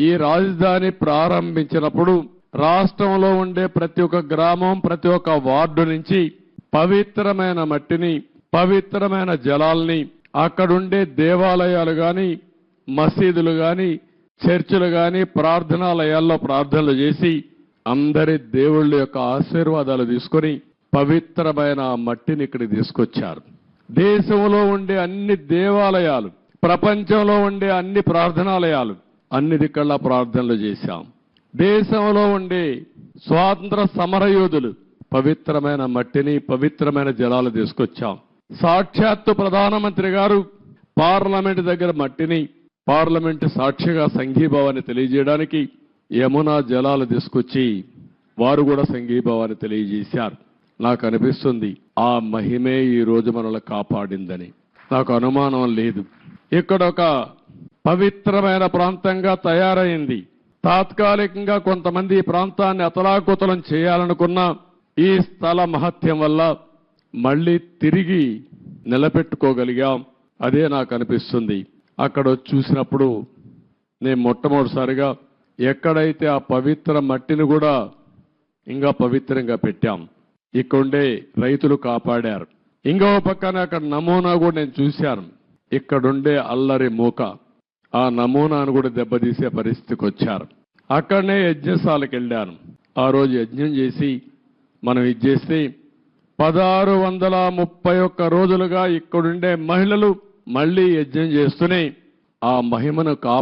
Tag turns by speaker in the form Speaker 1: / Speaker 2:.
Speaker 1: ఈ రాజధాని ప్రారంభించినప్పుడు రాష్ట్రంలో ఉండే ప్రతి ఒక్క గ్రామం, ప్రతి ఒక్క వార్డు నుంచి పవిత్రమైన మట్టిని, పవిత్రమైన జలాల్ని, అక్కడుండే దేవాలయాలు గాని, మసీదులు గాని, చర్చిలు గాని, ప్రార్థనాలయాల్లో ప్రార్థనలు చేసి అందరి దేవుళ్ళ యొక్క ఆశీర్వాదాలు తీసుకొని పవిత్రమైన ఆ మట్టిని ఇక్కడికి తీసుకొచ్చారు. దేశంలో ఉండే అన్ని దేవాలయాలు, ప్రపంచంలో ఉండే అన్ని ప్రార్థనాలయాలు, అన్ని దిక్కల్లా ప్రార్థనలు చేశాం. దేశంలో ఉండే స్వాతంత్ర సమరయోధులు పవిత్రమైన మట్టిని, పవిత్రమైన జలాలు తీసుకొచ్చాం. సాక్షాత్తు ప్రధానమంత్రి గారు పార్లమెంట్ దగ్గర మట్టిని, పార్లమెంట్ సాక్షిగా సంఘీభావాన్ని తెలియజేయడానికి యమునా జలాలు తీసుకొచ్చి వారు కూడా సంఘీభావాన్ని తెలియజేశారు. నాకు అనిపిస్తుంది ఆ మహిమే ఈ రోజు మనల్ని కాపాడిందని. నాకు అనుమానం లేదు. ఇక్కడ ఒక పవిత్రమైన ప్రాంతంగా తయారైంది. తాత్కాలికంగా కొంతమంది ఈ ప్రాంతాన్ని అతలాకుతలం చేయాలనుకున్న ఈ స్థల మహత్యం వల్ల మళ్ళీ తిరిగి నిలబెట్టుకోగలిగాం. అదే నాకు అనిపిస్తుంది. అక్కడ చూసినప్పుడు నేను మొట్టమొదటిసారిగా ఎక్కడైతే ఆ పవిత్ర మట్టిని కూడా ఇంకా పవిత్రంగా పెట్టాం, ఇక్కడుండే రైతులు కాపాడారు. ఇంకో పక్కన అక్కడ నమూనా కూడా నేను చూశాను. ఇక్కడుండే అల్లరి మూక ఆ నమూనాను కూడా దెబ్బతీసే పరిస్థితికి వచ్చారు. అక్కడనే యజ్ఞశాలకు వెళ్ళాను. ఆ రోజు యజ్ఞం చేసి మనం ఇది చేస్తే 1631 రోజులుగా ఇక్కడుండే మహిళలు మళ్ళీ యజ్ఞం చేస్తూనే ఆ మహిమను